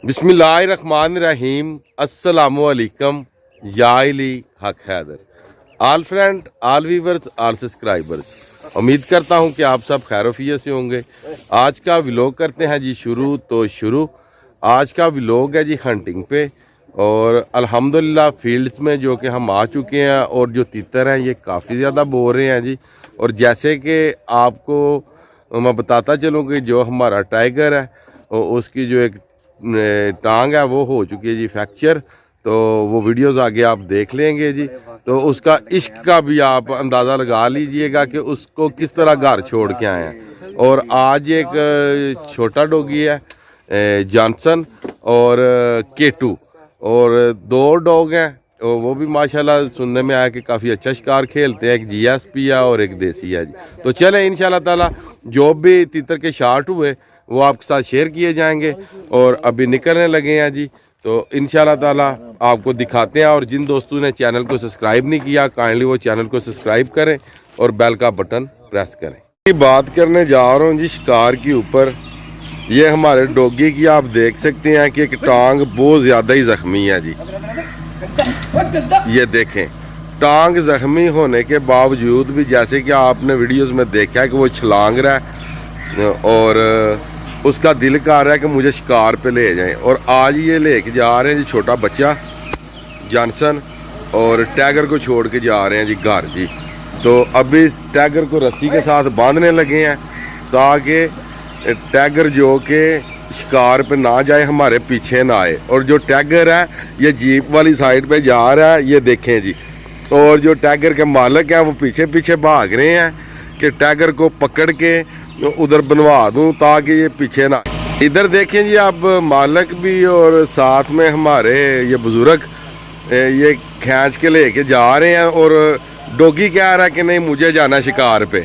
बिस्मिल्लाहिर्रहमानिर्रहीम अस्सलामुअलैकुम याइली हक हैदर आल फ्रेंड आल वीवर्स आल सब्सक्राइबर्स। उम्मीद करता हूं कि आप सब खैरोफियत से होंगे। आज का व्लॉग करते हैं जी शुरू। आज का व्लॉग है जी हंटिंग पे और अल्हम्दुलिल्लाह फील्ड्स में जो कि हम आ चुके हैं और जो तीतर हैं ये काफ़ी ज़्यादा बोल रहे हैं जी। और जैसे कि आपको मैं बताता चलूँ कि जो हमारा टाइगर है और उसकी जो एक टांग है वो हो चुकी है जी फ्रैक्चर। तो वो वीडियोस आगे आप देख लेंगे जी। तो उसका इश्क का भी आप अंदाज़ा लगा लीजिएगा कि उसको किस तरह घर छोड़ के आए हैं। और आज एक छोटा डॉगी है जॉनसन और केटू और दो डॉग हैं और वो भी माशाल्लाह सुनने में आया कि काफ़ी अच्छा शिकार खेलते हैं। एक जीएसपी है और एक देसी है जी। तो चलें इंशाल्लाह ताला जो भी तीतर के शार्ट हुए वो आपके साथ शेयर किए जाएंगे और अभी निकलने लगे हैं जी। तो इंशाल्लाह ताला आपको दिखाते हैं। और जिन दोस्तों ने चैनल को सब्सक्राइब नहीं किया काइंडली वो चैनल को सब्सक्राइब करें और बेल का बटन प्रेस करें। बात करने जा रहा हूँ जी शिकार के ऊपर। ये हमारे डॉगी की आप देख सकते हैं कि एक टांग बहुत ज़्यादा ही ज़ख्मी है जी। ये देखें टांग ज़ख्मी होने के बावजूद भी जैसे कि आपने वीडियोस में देखा है कि वो छलांग रहा है और उसका दिल कर रहा है कि मुझे शिकार पे ले जाएं। और आज ये लेके जा रहे हैं जी छोटा बच्चा जॉनसन और टाइगर को छोड़ के जा रहे हैं जी घर जी। तो अभी टाइगर को रस्सी के साथ बांधने लगे हैं ताकि टाइगर जो के शिकार पे ना जाए हमारे पीछे ना आए। और जो टाइगर है ये जीप वाली साइड पे जा रहा है ये देखें जी। और जो टाइगर के मालिक हैं वो पीछे पीछे भाग रहे हैं कि टाइगर को पकड़ के उधर बनवा दूं ताकि ये पीछे ना। इधर देखें जी आप मालिक भी और साथ में हमारे ये बुजुर्ग ये खींच के लेके जा रहे हैं। और डॉगी कह रहा है कि नहीं मुझे जाना शिकार पे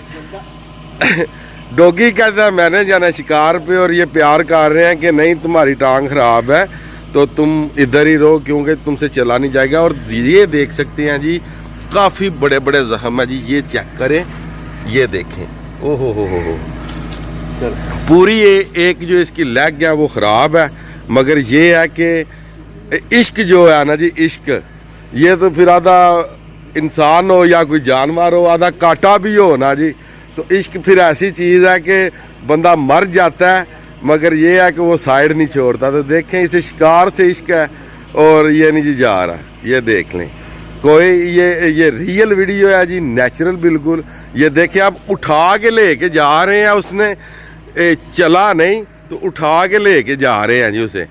डॉगी कहता है मैंने जाना शिकार पे। और ये प्यार कर रहे हैं कि नहीं तुम्हारी टांग खराब है तो तुम इधर ही रहो क्योंकि तुमसे चला नहीं जाएगा। और ये देख सकते हैं जी काफ़ी बड़े बड़े जख्म है जी। ये चेक करें ये देखें ओहो हो पूरी एक जो इसकी लेग है वो ख़राब है। मगर ये है कि इश्क जो है ना जी इश्क ये तो फिर आधा इंसान हो या कोई जानवर हो आधा कांटा भी हो ना जी। तो इश्क फिर ऐसी चीज़ है कि बंदा मर जाता है मगर ये है कि वो साइड नहीं छोड़ता। तो देखें इसे शिकार से इश्क है और ये नहीं जी जा रहा। ये देख लें कोई ये रियल वीडियो है जी नेचुरल बिल्कुल। ये देखें आप उठा के लेके जा रहे हैं उसने चला नहीं तो उठा के लेके जा रहे हैं जी उसे।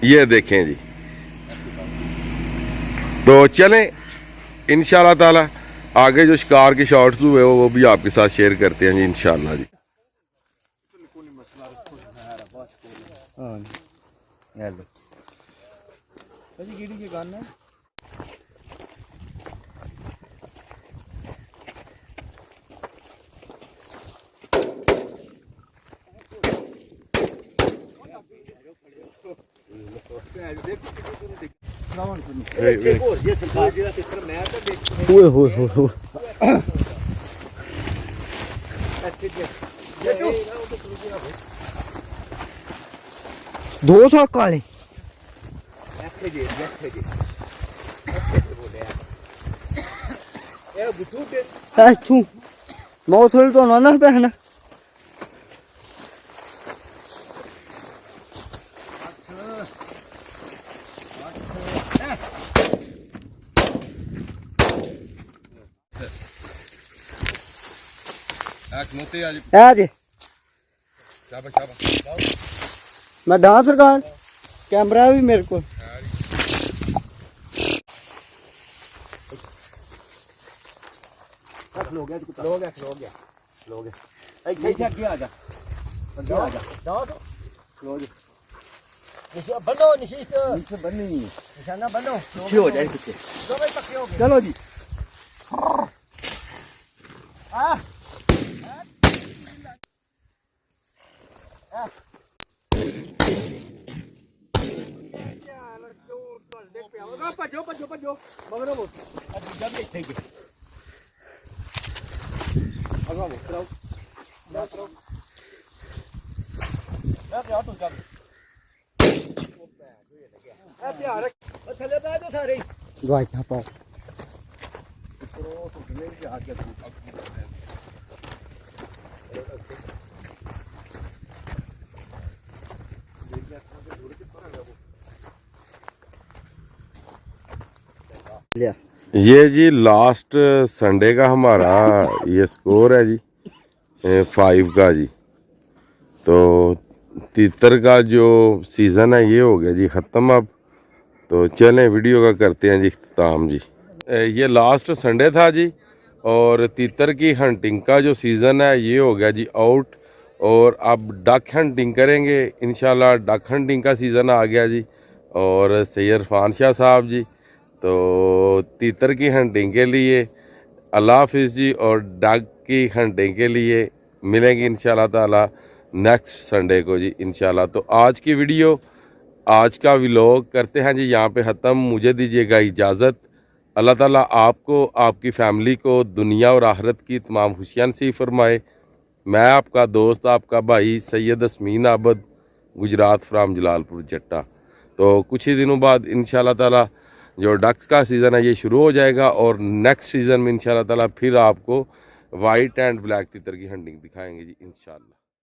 ये देखें जी। तो चलें इंशाल्लाह ताला आगे जो शिकार के शॉट्स हुए वो भी आपके साथ शेयर करते हैं जी इंशाल्लाह जी। दो सौ काले मौसम तो ना पहना आज मैं डांस सरकार कैमरा भी मेरे को चलो जी भजो मगर वो जब इथे गए अगवा वो कराओ ना कराओ यार यार तो जब ਦਵਾਈਆਂ ਪਾਓ लिया ये जी लास्ट संडे का हमारा ये स्कोर है जी 5 का जी। तो तीतर का जो सीज़न है ये हो गया जी ख़त्म अब। तो चलें वीडियो का करते हैं जी इख्तिताम जी। ये लास्ट संडे था जी और तीतर की हंटिंग का जो सीज़न है ये हो गया जी आउट। और अब डक हंटिंग करेंगे इंशाल्लाह। डक हंटिंग का सीज़न आ गया जी। और सैयद इरफान शाह साहब जी तो तीतर की हंटिंग के लिए अल्लाह हाफिज़ जी। और डक की हंटिंग के लिए मिलेंगे इंशाल्लाह ताला नेक्स्ट संडे को जी इंशाल्लाह। तो आज की वीडियो, आज का व्लॉग करते हैं जी यहाँ पे ख़त्म। मुझे दीजिएगा इजाज़त। अल्लाह ताला आपको, आपकी फ़ैमिली को दुनिया और आखिरत की तमाम खुशियाँ नसीब फरमाए। मैं आपका दोस्त, आपका भाई सैयद असमीन आबद, गुजरात फ्राम जलालपुर जट्टा। तो कुछ ही दिनों बाद इंशाल्लाह ताला जो डक्स का सीज़न है ये शुरू हो जाएगा और नेक्स्ट सीज़न में इंशाल्लाह ताला फिर आपको वाइट एंड ब्लैक तीतर की हंटिंग दिखाएंगे जी इंशाल्लाह।